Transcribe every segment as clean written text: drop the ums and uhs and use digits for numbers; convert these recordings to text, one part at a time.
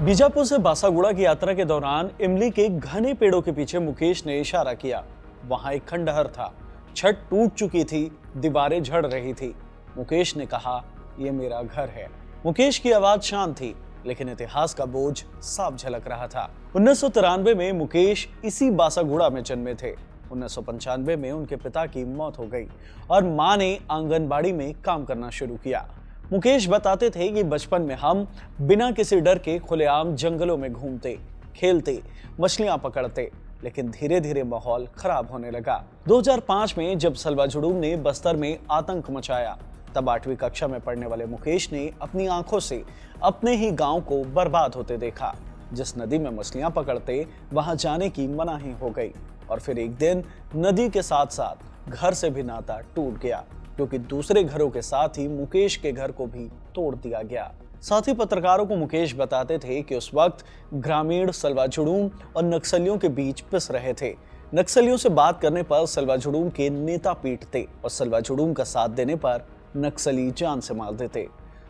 बीजापुर से बासागुड़ा की यात्रा के दौरान इमली के घने पेड़ों के पीछे मुकेश ने इशारा किया। वहां एक खंडहर था, छत टूट चुकी थी, दीवारें झड़ रही थी। मुकेश ने कहा, यह मेरा घर है। मुकेश की आवाज शांत थी, लेकिन इतिहास का बोझ साफ झलक रहा था। 1993 में मुकेश इसी बासागुड़ा में जन्मे थे। 1995 में उनके पिता की मौत हो गई और मां ने आंगनबाड़ी में काम करना शुरू किया। मुकेश बताते थे कि बचपन में हम बिना किसी डर के खुलेआम जंगलों में घूमते, खेलते, मछलियां पकड़ते, लेकिन धीरे धीरे माहौल खराब होने लगा। 2005 में जब सलवा जुडूम ने बस्तर में आतंक मचाया, तब 8वीं कक्षा में पढ़ने वाले मुकेश ने अपनी आंखों से अपने ही गांव को बर्बाद होते देखा। जिस नदी में मछलियां पकड़ते, वहां जाने की मनाही हो गई और फिर एक दिन नदी के साथ साथ घर से भी नाता टूट गया, क्योंकि दूसरे घरों के साथ ही मुकेश के घर को भी तोड़ दिया गया। साथ ही पत्रकारों को मुकेश बताते थे कि उस वक्त ग्रामीण सलवा जुडूम और नक्सलियों के बीच पिस रहे थे। नक्सलियों से बात करने पर सलवा जुडूम के नेता पीटते और सलवा जुडूम का साथ देने पर नक्सली जान से मार देते।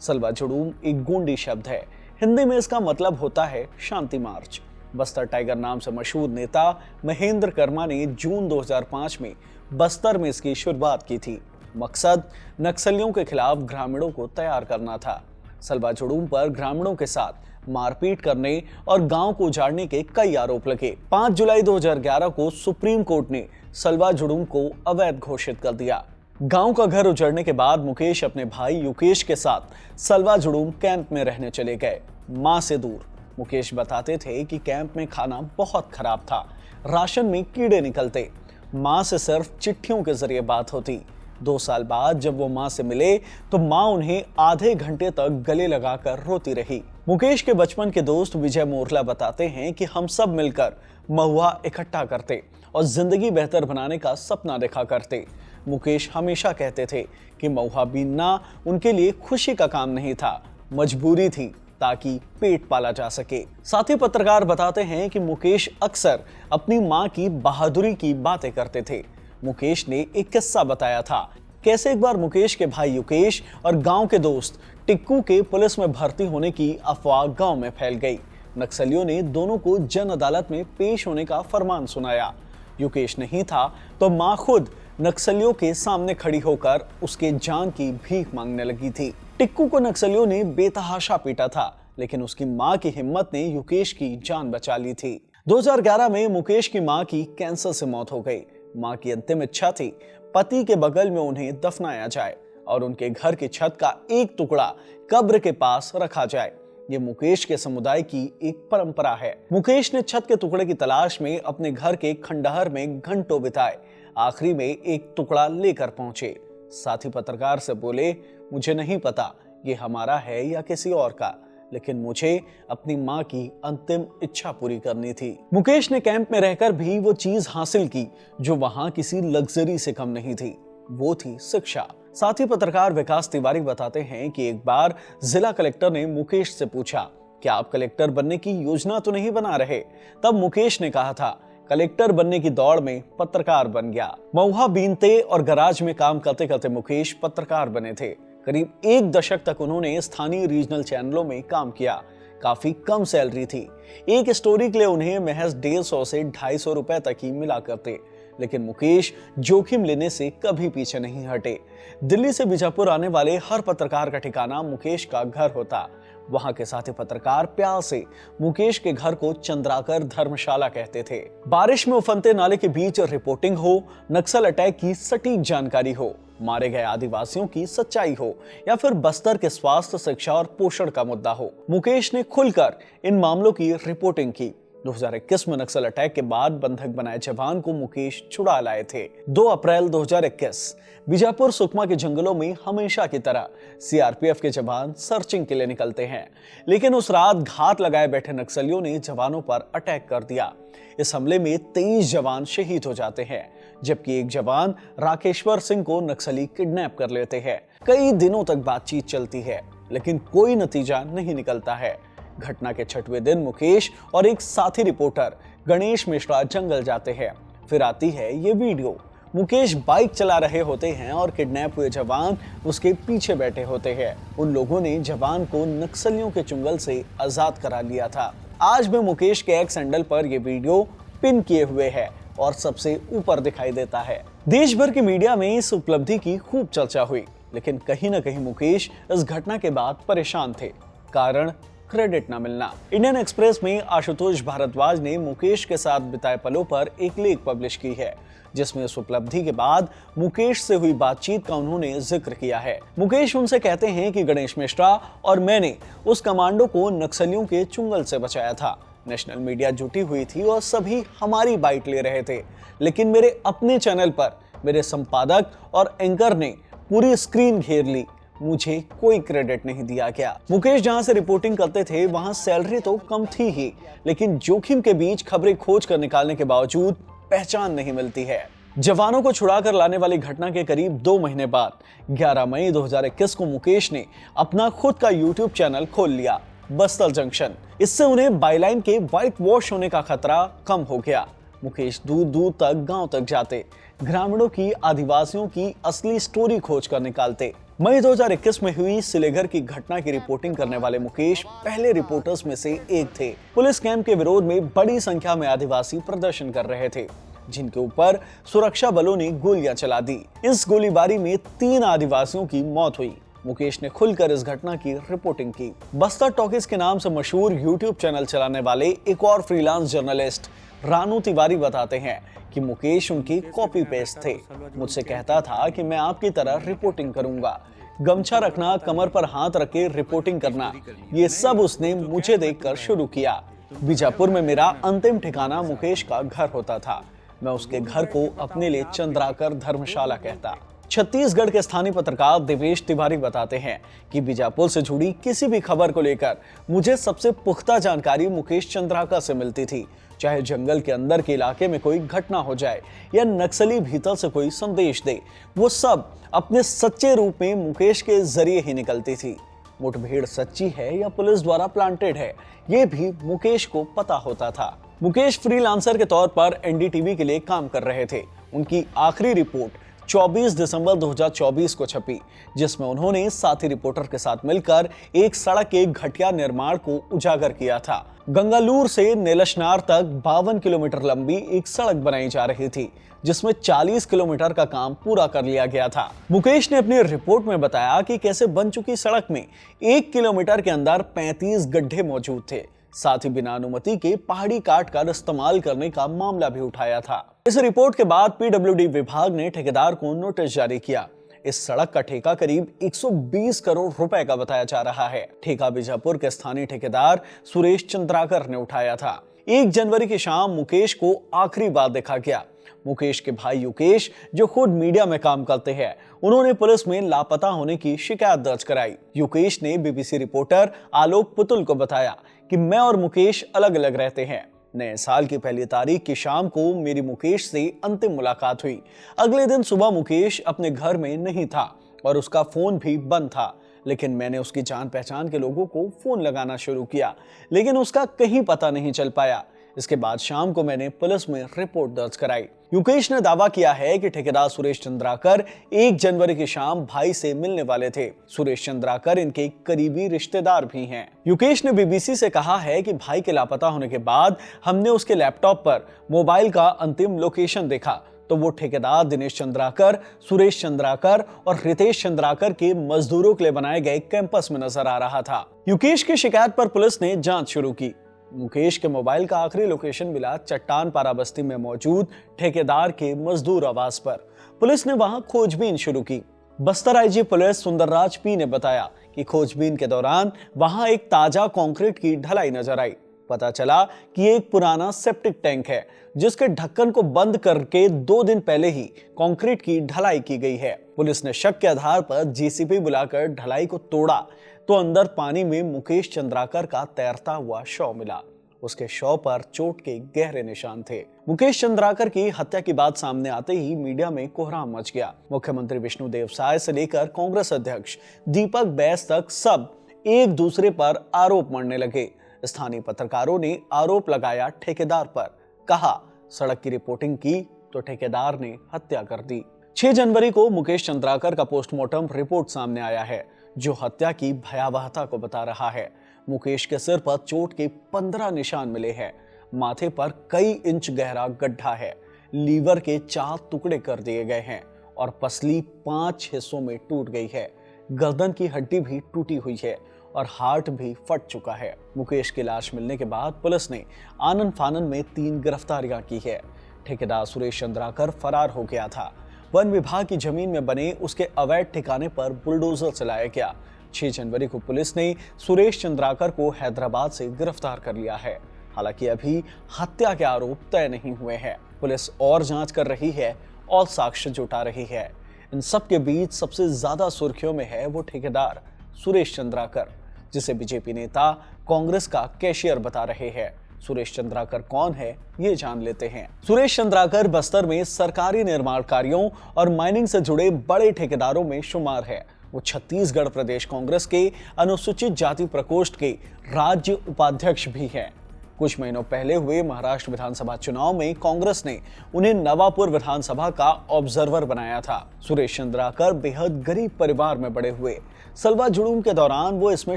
सलवा जुडूम एक गोंडी शब्द है। हिंदी में इसका मतलब होता है शांति मार्च। बस्तर टाइगर नाम से मशहूर नेता महेंद्र कर्मा ने जून 2005 में बस्तर में इसकी शुरुआत की थी। मकसद नक्सलियों के खिलाफ ग्रामीणों को तैयार करना था। सलवा जुडूम पर ग्रामीणों के साथ मारपीट करने और गांव को उजाड़ने के कई आरोप लगे। 5 जुलाई 2011 को सुप्रीम कोर्ट ने सलवा जुडूम को अवैध घोषित कर दिया। गांव का घर उजड़ने के बाद मुकेश अपने भाई युकेश के साथ सलवा जुडूम कैंप में रहने चले गए, मां से दूर। मुकेश बताते थे कि कैंप में खाना बहुत खराब था, राशन में कीड़े निकलते, मां से सिर्फ चिट्ठियों के जरिए बात होती। 2 साल बाद जब वो मां से मिले तो मां उन्हें आधे घंटे तक गले लगाकर रोती रही। मुकेश के बचपन के दोस्त विजय मोरला बताते हैं कि हम सब मिलकर महुआ इकट्ठा करते और जिंदगी बेहतर बनाने का सपना देखा करते। मुकेश हमेशा कहते थे कि महुआ बीनना उनके लिए खुशी का काम नहीं था, मजबूरी थी ताकि पेट पाला जा सके। साथ ही पत्रकार बताते हैं कि मुकेश अक्सर अपनी मां की बहादुरी की बातें करते थे। मुकेश ने एक किस्सा बताया था, कैसे एक बार मुकेश के भाई युकेश और गांव के दोस्त टिक्कू के पुलिस में भर्ती होने की अफवाह गांव में फैल गई। नक्सलियों ने दोनों को जन अदालत में पेश होने का फरमान सुनाया। युकेश नहीं था तो मां खुद नक्सलियों के सामने खड़ी होकर उसके जान की भीख मांगने लगी थी। टिक्कू को नक्सलियों ने बेतहाशा पीटा था, लेकिन उसकी मां की हिम्मत ने युकेश की जान बचा ली थी। 2011 में मुकेश की मां की कैंसर से मौत हो गई। मां की अंतिम इच्छा थी पति के बगल में उन्हें दफनाया जाए और उनके घर की छत का एक टुकड़ा कब्र के पास रखा जाए। ये मुकेश के समुदाय की एक परंपरा है। मुकेश ने छत के टुकड़े की तलाश में अपने घर के खंडहर में घंटों बिताए। आखिरी में एक टुकड़ा लेकर पहुंचे। साथ ही पत्रकार से बोले, मुझे नहीं पता ये हमारा है या किसी और का, लेकिन मुझे अपनी मां की अंतिम इच्छा पूरी करनी थी। मुकेश ने कैंप में रहकर भी वो चीज हासिल की जो वहां किसी लग्जरी से कम नहीं थी, वो थी शिक्षा। साथ ही पत्रकार विकास तिवारी बताते हैं कि एक बार जिला कलेक्टर ने मुकेश से पूछा, क्या आप कलेक्टर बनने की योजना तो नहीं बना रहे? तब मुकेश ने कहा था, कलेक्टर बनने की दौड़ में पत्रकार बन गया। महुआ बीनते और गराज में काम करते करते मुकेश पत्रकार बने थे। करीब 1 दशक तक उन्होंने स्थानीय रीजनल चैनलों में काम किया। काफी कम सैलरी थी। एक स्टोरी के लिए उन्हें महज 150 से 250 रुपए तक ही मिला करते, लेकिन मुकेश जोखिम लेने से कभी पीछे नहीं हटे। दिल्ली से बीजापुर आने वाले हर पत्रकार का ठिकाना मुकेश का घर होता। वहां के साथी पत्रकार प्यार से मुकेश के घर को चंद्राकर धर्मशाला कहते थे। बारिश में उफनते नाले के बीच रिपोर्टिंग हो, नक्सल अटैक की सटीक जानकारी हो, मारे गए आदिवासियों की सच्चाई हो या फिर बस्तर के स्वास्थ्य, शिक्षा और पोषण का मुद्दा हो, मुकेश ने खुलकर इन मामलों की रिपोर्टिंग की। 2021 में नक्सल अटैक के बाद बंधक बनाए जवान को मुकेश छुड़ा लाए थे। 2 अप्रैल 2021 बीजापुर सुकमा के जंगलों में हमेशा की तरह सीआरपीएफ के जवान सर्चिंग के लिए निकलते हैं, लेकिन उस रात घात लगाए बैठे नक्सलियों ने जवानों पर अटैक कर दिया। इस हमले में 23 जवान शहीद हो जाते हैं, जबकि एक जवान राकेश्वर सिंह को नक्सली किडनैप कर लेते हैं। कई दिनों तक बातचीत चलती है, लेकिन कोई नतीजा नहीं निकलता है। घटना के 6वें दिन मुकेश और एक साथी रिपोर्टर गणेश मिश्रा जंगल जाते हैं। फिर आती है ये वीडियो। मुकेश बाइक चला रहे होते हैं और किडनैप हुए जवान उसके पीछे बैठे होते हैं। उन लोगों ने जवान को नक्सलियों के चुंगल से आजाद करा लिया था। आज भी मुकेश के एक्स हैंडल पर यह वीडियो पिन किए हुए है और सबसे ऊपर दिखाई देता है। देश भर की मीडिया में इस उपलब्धि की खूब चर्चा हुई, लेकिन कहीं न कहीं मुकेश इस घटना के बाद परेशान थे। कारण क्रेडिट न मिलना। इंडियन एक्सप्रेस में आशुतोष भारद्वाज ने मुकेश के साथ बिताए पलों पर एक लेख पब्लिश की है, जिसमें इस उपलब्धि के बाद मुकेश से हुई बातचीत का उन्होंने जिक्र किया है। मुकेश उनसे कहते हैं कि गणेश मिश्रा और मैंने उस कमांडो को नक्सलियों के चुंगल से बचाया था। नेशनल मीडिया जुटी हुई थी और सभी हमारी बाइट ले रहे थे, लेकिन मेरे अपने चैनल पर मेरे संपादक और एंकर ने पूरी स्क्रीन घेर ली। मुझे कोई क्रेडिट नहीं दिया गया। मुकेश जहां से रिपोर्टिंग करते थे वहां सैलरी तो कम थी ही, लेकिन जोखिम के बीच खबरें खोज कर निकालने के बावजूद पहचान नहीं मिलती है। जवानों को छुड़ा कर लाने वाली घटना के करीब 2 महीने बाद 11 मई 2021 को मुकेश ने अपना खुद का यूट्यूब चैनल खोल लिया, बस्तर जंक्शन। इससे उन्हें बाईलाइन के व्हाइट वॉश होने का खतरा कम हो गया। मुकेश दूर दूर तक गांव तक जाते, ग्रामीणों की, आदिवासियों की असली स्टोरी खोज कर निकालते। मई 2021 में हुई सिलेगर की घटना की रिपोर्टिंग करने वाले मुकेश पहले रिपोर्टर्स में से एक थे। पुलिस कैंप के विरोध में बड़ी संख्या में आदिवासी प्रदर्शन कर रहे थे, जिनके ऊपर सुरक्षा बलों ने गोलियां चला दी। इस गोलीबारी में 3 आदिवासियों की मौत हुई। मुकेश ने खुलकर इस घटना की रिपोर्टिंग की। बस्तर टॉकीज के नाम से मशहूर यूट्यूब चैनल चलाने वाले एक और फ्रीलांस जर्नलिस्ट रानू तिवारी बताते हैं कि मुकेश उनकी कॉपी पेस्ट थे। मुझसे कहता था कि मैं आपकी तरह रिपोर्टिंग करूंगा, गमछा रखना, कमर पर हाथ रख के रिपोर्टिंग करना, ये सब उसने मुझे देखकर शुरू किया। बीजापुर में मेरा अंतिम ठिकाना मुकेश का घर होता था। मैं उसके घर को अपने लिए चंद्राकर धर्मशाला कहता। छत्तीसगढ़ के स्थानीय पत्रकार देवेश तिवारी बताते हैं कि बीजापुर से जुड़ी किसी भी खबर को लेकर मुझे सबसे पुख्ता जानकारी मुकेश चंद्राकर से मिलती थी। चाहे जंगल के अंदर के इलाके में कोई घटना हो जाए या नक्सली भीतर से कोई संदेश दे, वो सब अपने सच्चे रूप में मुकेश के जरिए ही निकलती थी। मुठभेड़ सच्ची है या पुलिस द्वारा प्लांटेड है, ये भी मुकेश को पता होता था। मुकेश फ्रीलांसर के तौर पर एनडीटीवी के लिए काम कर रहे थे। उनकी आखिरी रिपोर्ट 24 दिसंबर 2024 को छपी, जिसमें उन्होंने साथी रिपोर्टर के साथ मिलकर एक सड़क के घटिया निर्माण को उजागर किया था। गंगालूर से नेलशनार तक 52 किलोमीटर लंबी एक सड़क बनाई जा रही थी, जिसमें 40 किलोमीटर का काम पूरा कर लिया गया था। मुकेश ने अपनी रिपोर्ट में बताया कि कैसे बन चुकी सड़क में 1 किलोमीटर के अंदर 35 गड्ढे मौजूद थे। साथ ही बिना अनुमति के पहाड़ी काट कर इस्तेमाल करने का मामला भी उठाया था। इस रिपोर्ट के बाद पीडब्ल्यूडी विभाग ने ठेकेदार को नोटिस जारी किया। इस सड़क का ठेका करीब 120 करोड़ रुपए का बताया जा रहा है। ठेका बीजापुर के स्थानीय ठेकेदार सुरेश चंद्राकर ने उठाया था। 1 जनवरी की शाम मुकेश को आखिरी बार देखा गया। मुकेश के भाई युकेश, जो खुद मीडिया में काम करते हैं, उन्होंने पुलिस में लापता होने की शिकायत दर्ज कराई। युकेश ने बीबीसी रिपोर्टर आलोक पुतुल को बताया कि मैं और मुकेश अलग अलग रहते हैं। नए साल की पहली तारीख की शाम को मेरी मुकेश से अंतिम मुलाकात हुई। अगले दिन सुबह मुकेश अपने घर में नहीं था और उसका फोन भी बंद था, लेकिन मैंने उसकी जान पहचान के लोगों को फोन लगाना शुरू किया, लेकिन उसका कहीं पता नहीं चल पाया। इसके बाद शाम को मैंने पुलिस में रिपोर्ट दर्ज कराई। युकेश ने दावा किया है कि ठेकेदार सुरेश चंद्राकर 1 जनवरी की शाम भाई से मिलने वाले थे। सुरेश चंद्राकर इनके करीबी रिश्तेदार भी हैं। युकेश ने बीबीसी से कहा है कि भाई के लापता होने के बाद हमने उसके लैपटॉप पर मोबाइल का अंतिम लोकेशन देखा तो वो ठेकेदार दिनेश चंद्राकर, सुरेश चंद्राकर और रितेश चंद्राकर के मजदूरों के लिए बनाए गए कैंपस में नजर आ रहा था। युकेश की शिकायत पर पुलिस ने जांच शुरू की। मुकेश के मोबाइल का आखिरी लोकेशन मिला चट्टान पारा बस्ती में मौजूद ठेकेदार के मजदूर आवास पर। पुलिस ने वहां खोजबीन शुरू की। Bastar IG police Sundarraj P ने बताया कि खोजबीन के दौरान वहां एक ताजा कंक्रीट की ढलाई नजर आई। पता चला कि एक पुराना सेप्टिक टैंक है, जिसके ढक्कन को बंद करके 2 दिन पहले ही कंक्रीट की ढलाई की गई है। पुलिस ने शक के आधार पर जेसीबी बुलाकर ढलाई को तोड़ा तो अंदर पानी में मुकेश चंद्राकर का तैरता हुआ शव मिला। उसके शव पर चोट के गहरे निशान थे। मुकेश चंद्राकर की हत्या की बात सामने आते ही मीडिया में कोहराम मच गया। मुख्यमंत्री विष्णुदेव साय से लेकर कांग्रेस अध्यक्ष दीपक बैस तक सब एक दूसरे पर आरोप मढ़ने लगे। स्थानीय पत्रकारों ने आरोप लगाया ठेकेदार पर, कहा सड़क की रिपोर्टिंग की तो ठेकेदार ने हत्या कर दी। 6 जनवरी को मुकेश चंद्राकर का पोस्टमार्टम रिपोर्ट सामने आया है, जो हत्या की भयावहता को बता रहा है। मुकेश के सिर पर चोट के 15 निशान मिले हैं। माथे पर कई इंच गहरा गड्ढा है। लीवर के 4 टुकड़े कर दिए गए हैं और पसली 5 हिस्सों में टूट गई है। गर्दन की हड्डी भी टूटी हुई है और हार्ट भी फट चुका है। मुकेश की लाश मिलने के बाद पुलिस ने आनन फानन में 3 गिरफ्तारियां की है। ठेकेदार सुरेश चंद्राकर फरार हो गया था। वन विभाग की जमीन में बने उसके अवैध ठिकाने पर बुलडोजर चलाया गया। 6 जनवरी को पुलिस ने सुरेश चंद्राकर को हैदराबाद से गिरफ्तार कर लिया है। हालांकि अभी हत्या के आरोप तय नहीं हुए हैं। पुलिस और जांच कर रही है और साक्ष्य जुटा रही है। इन सब के बीच सबसे ज्यादा सुर्खियों में है वो ठेकेदार सुरेश चंद्राकर, जिसे बीजेपी नेता कांग्रेस का कैशियर बता रहे हैं। सुरेश चंद्राकर कौन है, ये जान लेते हैं। सुरेश चंद्राकर बस्तर में सरकारी निर्माण कार्यों और माइनिंग से जुड़े बड़े ठेकेदारों में शुमार है। वो छत्तीसगढ़ प्रदेश कांग्रेस के अनुसूचित जाति प्रकोष्ठ के राज्य उपाध्यक्ष भी हैं। कुछ महीनों पहले हुए महाराष्ट्र विधानसभा चुनाव में कांग्रेस ने उन्हें नवापुर विधानसभा का ऑब्जर्वर बनाया था। सुरेश चंद्राकर बेहद गरीब परिवार में बड़े हुए। सलवा जुड़ूम के दौरान वो इसमें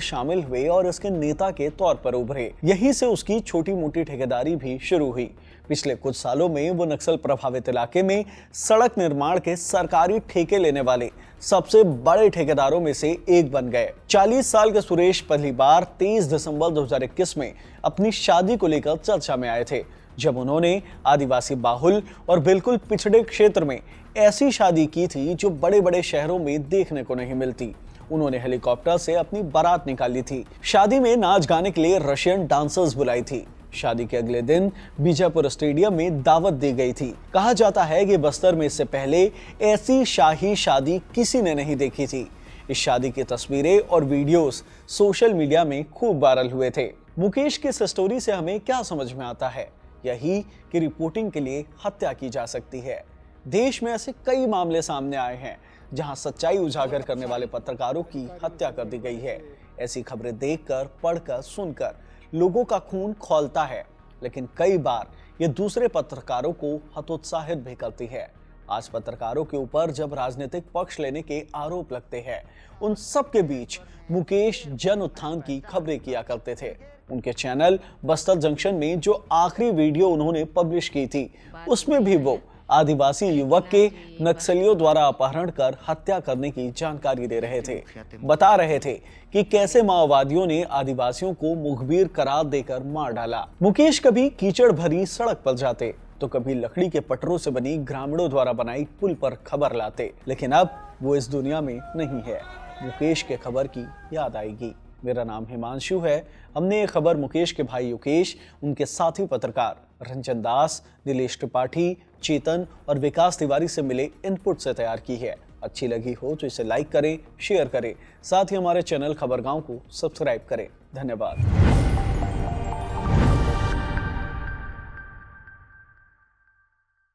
शामिल हुए और इसके नेता के तौर पर उभरे। यहीं से उसकी छोटी मोटी ठेकेदारी भी शुरू हुई। पिछले कुछ सालों में वो नक्सल प्रभावित इलाके में सड़क निर्माण के सरकारी ठेके लेने वाले सबसे बड़े ठेकेदारों में से एक बन गए। 40 साल के सुरेश पहली बार 23 दिसंबर 2021 में अपनी शादी को लेकर चर्चा में आए थे, जब उन्होंने आदिवासी बाहुल और बिल्कुल पिछड़े क्षेत्र में ऐसी शादी की थी जो बड़े बड़े शहरों में देखने को नहीं मिलती। उन्होंने हेलीकॉप्टर से अपनी बारात निकाली थी। शादी में नाच गाने के लिए रशियन डांसर्स बुलाई थी। शादी के अगले दिन बीजापुर स्टेडियम में दावत दी गई थी। कहा जाता है कि बस्तर में इससे पहले ऐसी शाही शादी किसी ने नहीं देखी थी। इस शादी की तस्वीरें और वीडियोस सोशल मीडिया में खूब वायरल हुए थे। मुकेश की इस स्टोरी से हमें क्या समझ में आता है? यही कि रिपोर्टिंग के लिए हत्या की जा सकती है। देश में ऐसे कई मामले सामने आए हैं जहां सच्चाई उजागर करने वाले पत्रकारों की हत्या कर दी गई है। ऐसी खबरें देखकर, पढ़कर, सुनकर लोगों का खून खौलता है, लेकिन कई बार ये दूसरे पत्रकारों को हतोत्साहित भी करती है। आज पत्रकारों के ऊपर जब राजनीतिक पक्ष लेने के आरोप लगते हैं, उन सब के बीच मुकेश जन उत्थान की खबरें किया करते थे। उनके चैनल बस्तर जंक्शन में जो आखिरी वीडियो उन्होंने पब्लिश की थी, उसमें भी वो आदिवासी युवक के नक्सलियों द्वारा अपहरण कर हत्या करने की जानकारी दे रहे थे। बता रहे थे कि कैसे माओवादियों ने आदिवासियों को मुखबिर करार देकर मार डाला। मुकेश कभी कीचड़ भरी सड़क पर जाते तो कभी लकड़ी के पटरों से बनी ग्रामीणों द्वारा बनाई पुल पर खबर लाते, लेकिन अब वो इस दुनिया में नहीं है। मुकेश के खबर की याद आएगी। मेरा नाम हिमांशु है। हमने ये खबर मुकेश के भाई युकेश, उनके साथी पत्रकार रंजन दास, नीलेश त्रिपाठी, चेतन और विकास तिवारी से मिले इनपुट से तैयार की है। अच्छी लगी हो तो इसे लाइक करें, शेयर करें, साथ ही हमारे चैनल खबरगांव को सब्सक्राइब करें। धन्यवाद।